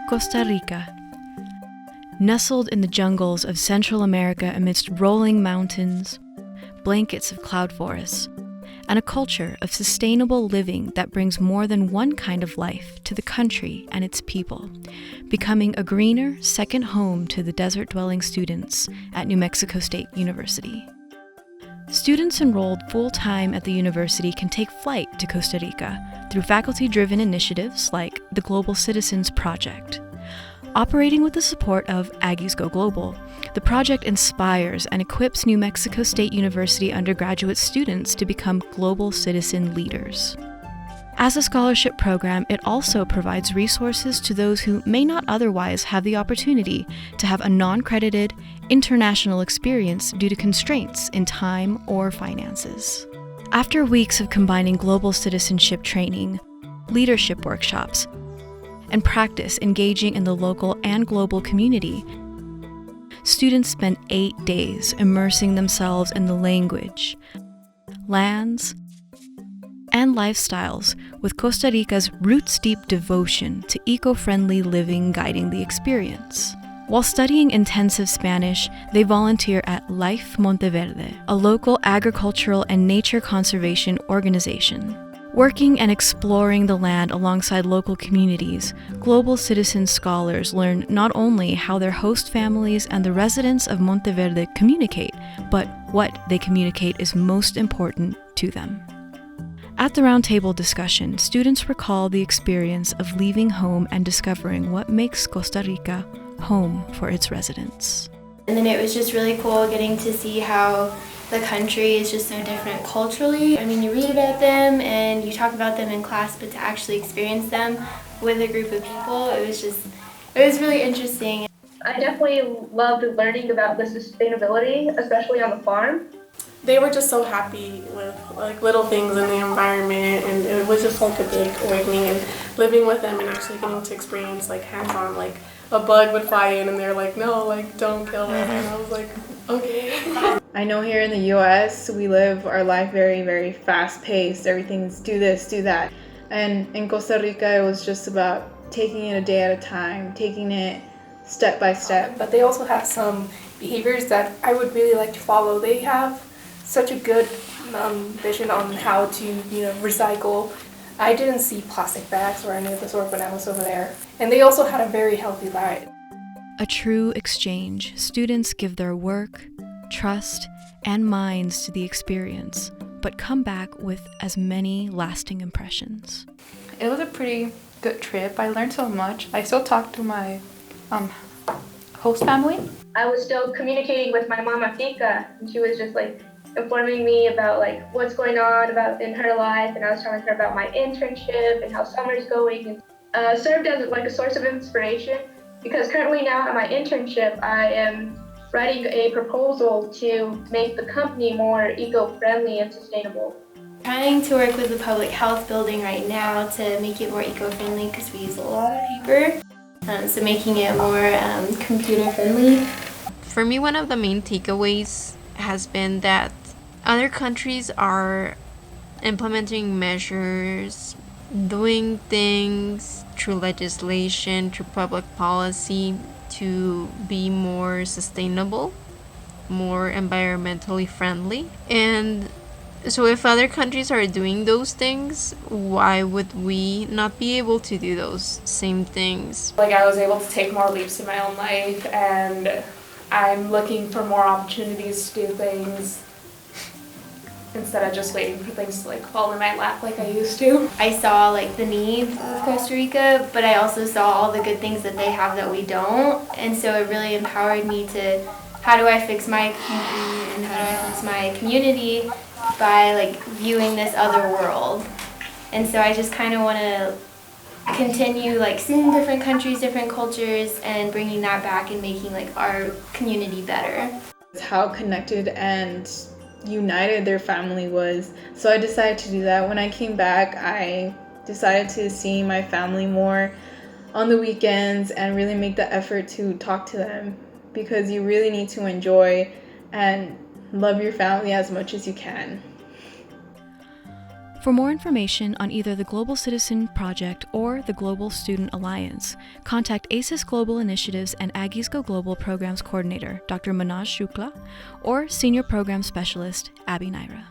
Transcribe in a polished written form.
Costa Rica. Nestled in the jungles of Central America amidst rolling mountains, blankets of cloud forests, and a culture of sustainable living that brings more than one kind of life to the country and its people, becoming a greener second home to the desert-dwelling students at New Mexico State University. Students enrolled full-time at the university can take flight to Costa Rica through faculty-driven initiatives like the Global Citizens Project. Operating with the support of Aggies Go Global, the project inspires and equips New Mexico State University undergraduate students to become global citizen leaders. As a scholarship program, it also provides resources to those who may not otherwise have the opportunity to have a non-credited, international experience due to constraints in time or finances. After weeks of combining global citizenship training, leadership workshops, and practice engaging in the local and global community, students spent 8 days immersing themselves in the language, lands, and lifestyles with Costa Rica's roots-deep devotion to eco-friendly living guiding the experience. While studying intensive Spanish, they volunteer at Life Monteverde, a local agricultural and nature conservation organization. Working and exploring the land alongside local communities, global citizen scholars learn not only how their host families and the residents of Monteverde communicate, but what they communicate is most important to them. At the roundtable discussion, students recall the experience of leaving home and discovering what makes Costa Rica home for its residents. And then it was just really cool getting to see how the country is just so different culturally. I mean, you read about them and you talk about them in class, but to actually experience them with a group of people, it was really interesting. I definitely loved learning about the sustainability, especially on the farm. They were just so happy with like little things in the environment, and it was just like a big awakening, and living with them and actually getting to experience like hands-on, like a bug would fly in and they're like, no, like don't kill it, and I was like, okay. I know here in the US we live our life very, very fast-paced. Everything's do this, do that. And in Costa Rica it was just about taking it a day at a time, taking it step by step. But they also have some behaviors that I would really like to follow. They have such a good vision on how to, recycle. I didn't see plastic bags or any of the sort when I was over there. And they also had a very healthy diet. A true exchange. Students give their work, trust, and minds to the experience, but come back with as many lasting impressions. It was a pretty good trip. I learned so much. I still talk to my host family. I was still communicating with my mama Fika, and she was just like informing me about like what's going on in her life, and I was telling her about my internship and how summer's going, and served as like a source of inspiration, because currently now at my internship I am writing a proposal to make the company more eco-friendly and sustainable. Trying to work with the public health building right now to make it more eco-friendly because we use a lot of paper, so making it more computer-friendly. For me, one of the main takeaways has been that other countries are implementing measures, doing things through legislation, through public policy to be more sustainable, more environmentally friendly. And so if other countries are doing those things, why would we not be able to do those same things? Like I was able to take more leaps in my own life, and I'm looking for more opportunities to do things instead of just waiting for things to like fall in my lap like I used to. I saw like the needs of Costa Rica, but I also saw all the good things that they have that we don't, and so it really empowered me to how do I fix my community and how do I fix my community by like viewing this other world. And so I just kind of want to continue like seeing different countries, different cultures, and bringing that back and making like our community better. How connected and united their family was. So I decided to do that. When I came back, I decided to see my family more on the weekends and really make the effort to talk to them, because you really need to enjoy and love your family as much as you can. For more information on either the Global Citizen Project or the Global Student Alliance, contact ACES Global Initiatives and Aggies Go Global Programs Coordinator, Dr. Manoj Shukla, or Senior Program Specialist, Abby Naira.